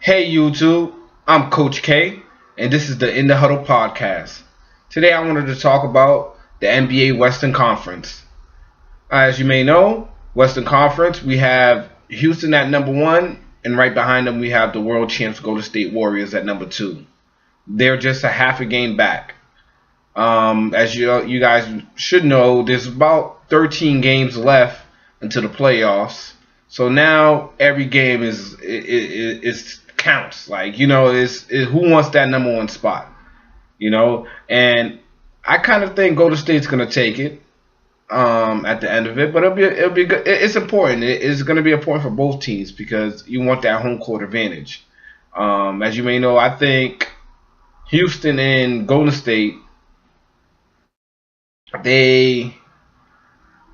Hey YouTube, I'm Coach K, and this is the In the Huddle podcast. Today I wanted to talk about the N.B.A. Western Conference. As you may know, Western Conference, we have Houston at number 1, and right behind them we have the world champs Golden State Warriors at number 2. They're just a half a game back. As you guys should know, there's about 13 games left until the playoffs. So now every game is counts. Like, is who wants that number 1 spot? And I kind of think Golden State's gonna take it at the end of it, but it'll be good. It's important. It's gonna be important for both teams because you want that home court advantage. As you may know, I think Houston and Golden State, they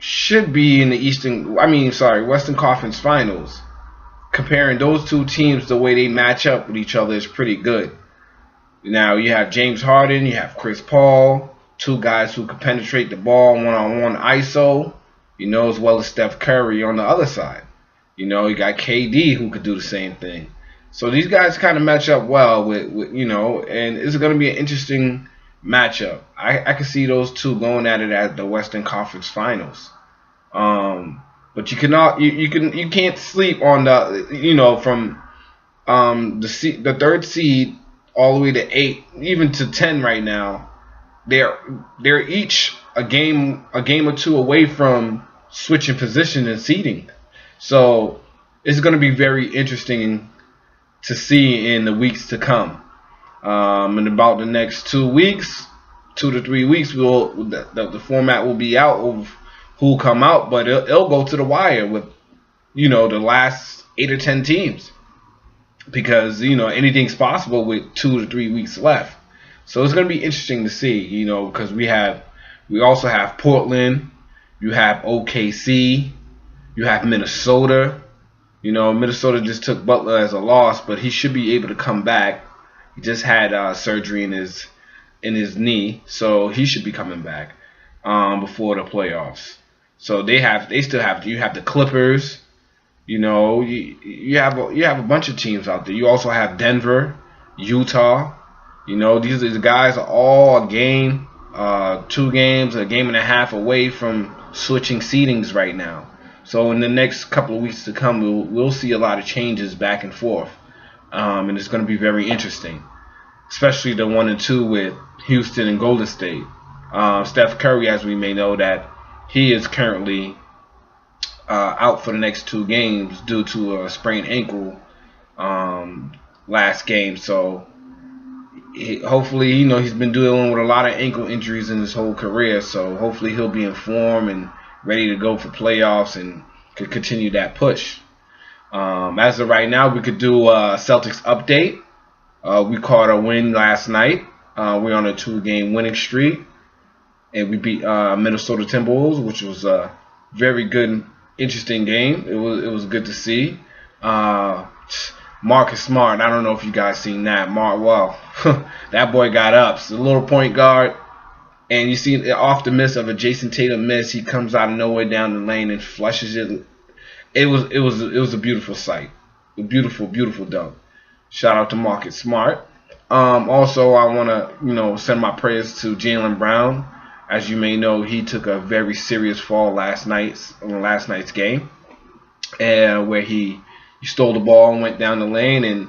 should be in the Western Conference Finals. Comparing those two teams, the way they match up with each other is pretty good. Now you have James Harden, you have Chris Paul, two guys who can penetrate the ball one-on-one ISO, as well as Steph Curry on the other side. You got KD who could do the same thing. So these guys kind of match up well with and it's going to be an interesting matchup. I can see those two going at it at the Western Conference Finals. But you can't sleep on the from the third seed all the way to 8, even to 10 right now. They're each a game or two away from switching position and seeding. So it's going to be very interesting to see in the weeks to come. In about the next 2 weeks, 2 to 3 weeks, the format will be out of who'll come out, but it'll go to the wire with the last 8 or 10 teams because anything's possible with 2 to 3 weeks left. So it's going to be interesting to see, because we also have Portland, you have OKC, you have Minnesota. Minnesota just took Butler as a loss, but he should be able to come back. He just had surgery in his knee, so he should be coming back before the playoffs. So you have the Clippers. You have a bunch of teams out there. You also have Denver, Utah. These guys are all a game, 2 games, a game and a half away from switching seedings right now. So in the next couple of weeks to come, we'll see a lot of changes back and forth, and it's going to be very interesting, especially the 1 and 2 with Houston and Golden State. Steph Curry, as we may know, that he is currently out for the next 2 games due to a sprained ankle last game. So hopefully, he's been dealing with a lot of ankle injuries in his whole career. So hopefully he'll be in form and ready to go for playoffs and could continue that push. As of right now, we could do a Celtics update. We caught a win last night. We're on a 2-game winning streak. And we beat Minnesota Timberwolves, which was a very good, interesting game. It was good to see. Marcus Smart, I don't know if you guys seen that. That boy got up. It's a little point guard, and you see off the miss of a Jason Tatum miss, he comes out of nowhere down the lane and flushes it. It was a beautiful sight, a beautiful dunk. Shout out to Marcus Smart. Also, I want to send my prayers to Jaylen Brown. As you may know, he took a very serious fall last night's game, and where he stole the ball and went down the lane and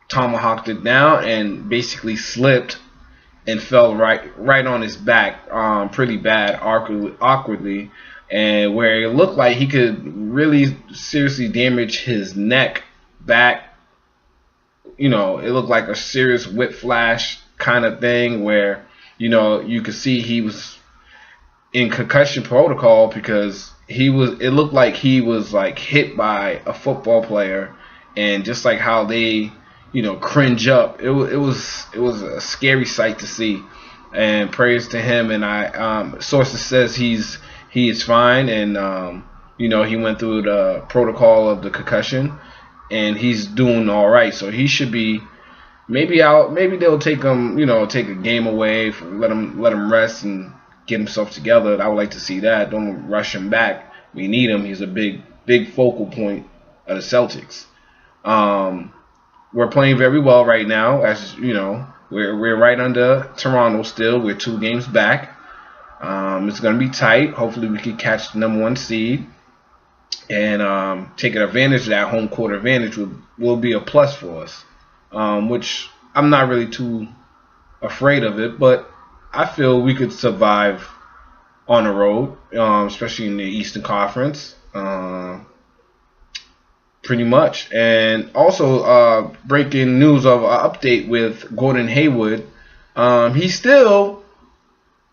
tomahawked it down and basically slipped and fell right on his back, pretty bad, awkwardly, and where it looked like he could really seriously damage his neck, back. It looked like a serious whiplash kind of thing where you could see he was in concussion protocol because it looked like he was like hit by a football player, and just like how they cringe up, it was a scary sight to see. And praise to him. And sources says he is fine, and he went through the protocol of the concussion and he's doing all right. So he should be maybe out. Maybe they'll take him, take a game away, let him rest and get himself together. I would like to see that. Don't rush him back. We need him. He's a big focal point of the Celtics. we're playing very well right now. As you know, we're right under Toronto still. We're 2 games back. It's going to be tight. Hopefully, we can catch the #1 seed and taking advantage of that home court advantage will be a plus for us. Which I'm not really too afraid of it, but I feel we could survive on the road, especially in the Eastern Conference. Pretty much. And also, breaking news of an update with Gordon Hayward. He's still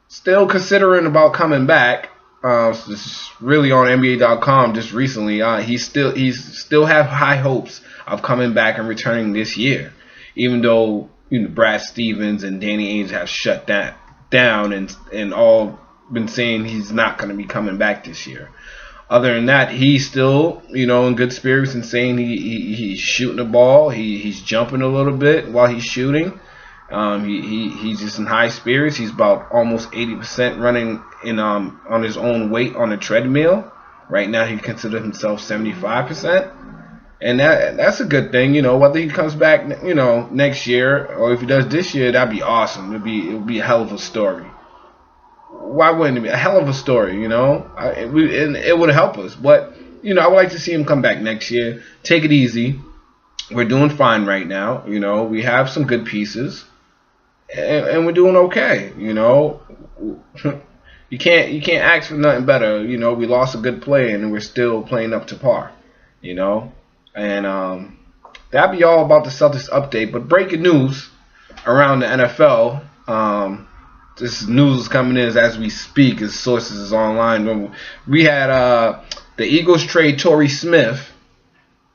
considering about coming back. So this is really on NBA.com just recently. He still have high hopes of coming back and returning this year, even though Brad Stevens and Danny Ainge have shut that down and all been saying he's not going to be coming back this year. Other than that, he's still in good spirits and saying he's shooting the ball. He's jumping a little bit while he's shooting. He's just in high spirits. He's about almost 80% running on his own weight on the treadmill. Right now, he considers himself 75%, and that's a good thing. Whether he comes back, next year or if he does this year, that'd be awesome. It'd be a hell of a story. Why wouldn't it be a hell of a story? And it would help us. But I would like to see him come back next year. Take it easy. We're doing fine right now. We have some good pieces. And we're doing okay, You can't ask for nothing better. We lost a good player and we're still playing up to par. And that'd be all about the Celtics update. But breaking news around the NFL. This news is coming in as we speak. As sources is online. We had the Eagles trade Torrey Smith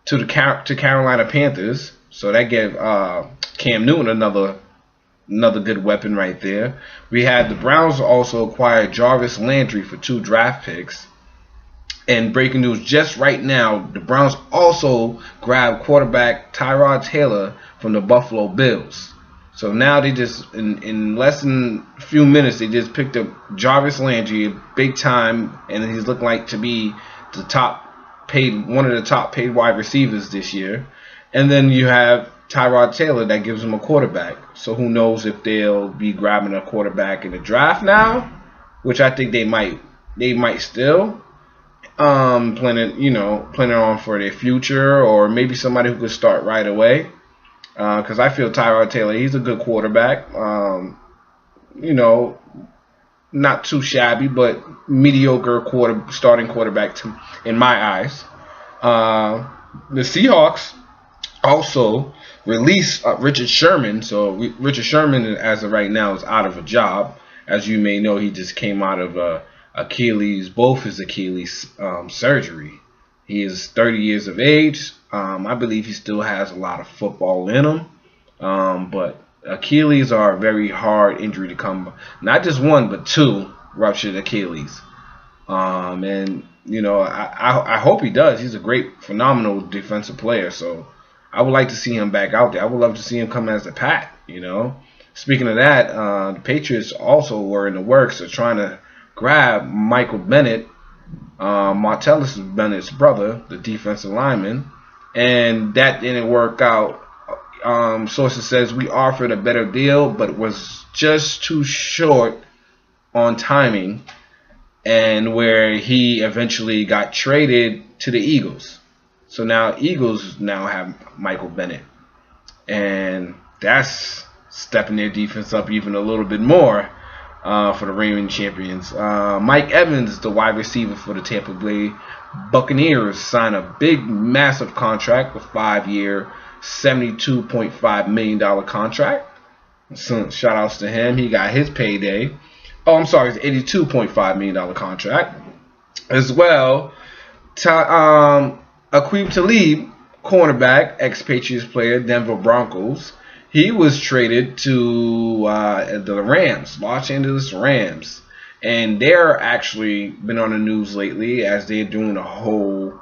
to Carolina Panthers. So that gave Cam Newton another good weapon right there. We had the Browns also acquire Jarvis Landry for 2 draft picks. And breaking news just right now, the Browns also grabbed quarterback Tyrod Taylor from the Buffalo Bills. So now they just, in less than a few minutes, they just picked up Jarvis Landry, big time, and he's looking like to be one of the top paid wide receivers this year. And then you have Tyrod Taylor that gives them a quarterback. So who knows if they'll be grabbing a quarterback in the draft now, which I think they might still planning on for their future, or maybe somebody who could start right away. Because I feel Tyrod Taylor, he's a good quarterback. Not too shabby, but mediocre starting quarterback in my eyes. The Seahawks also released Richard Sherman. So Richard Sherman, as of right now, is out of a job. As you may know, he just came out of both his Achilles surgery. He is 30 years of age. I believe he still has a lot of football in him. But Achilles are a very hard injury to come by. Not just 1, but 2 ruptured Achilles. I hope he does. He's a great, phenomenal defensive player. So I would like to see him back out there. I would love to see him come as a Pat, Speaking of that, the Patriots also were in the works of trying to grab Michael Bennett, Martellus Bennett's brother, the defensive lineman, and that didn't work out. Sources says we offered a better deal, but it was just too short on timing, and where he eventually got traded to the Eagles. So now Eagles have Michael Bennett, and that's stepping their defense up even a little bit more for the reigning champions. Mike Evans, the wide receiver for the Tampa Bay Buccaneers, signed a big, massive contract, a 5-year, $72.5 million contract. So shout outs to him. He got his payday. Oh, I'm sorry, it's $82.5 million contract. As well, Aqib Talib, cornerback, ex-Patriots player, Denver Broncos. He was traded to the Rams, Los Angeles Rams. And they're actually been on the news lately as they're doing a whole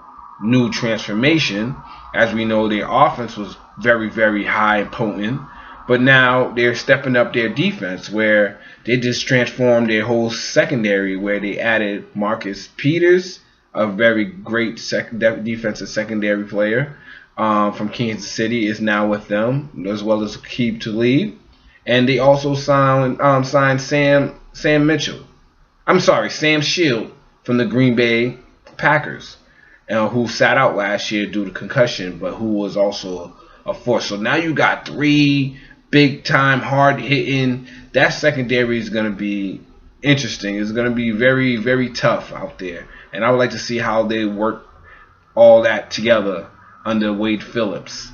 new transformation. As we know, their offense was very, very high and potent. But now they're stepping up their defense, where they just transformed their whole secondary, where they added Marcus Peters, a very great defensive secondary player. from Kansas City is now with them, as well as Aqib Talib. And they also signed Sam Mitchell. I'm sorry, Sam Shield from the Green Bay Packers, who sat out last year due to concussion, but who was also a force. So now you got 3 big time, hard hitting. That secondary is going to be interesting. It's going to be very, very tough out there. And I would like to see how they work all that together under Wade Phillips.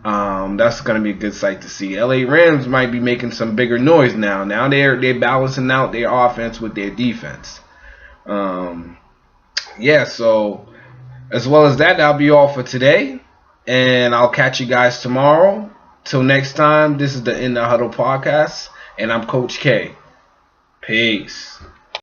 That's going to be a good sight to see. LA Rams might be making some bigger noise now. Now they're balancing out their offense with their defense. Yeah, so as well as that, that'll be all for today. And I'll catch you guys tomorrow. Till next time, this is the In the Huddle podcast. And I'm Coach K. Peace.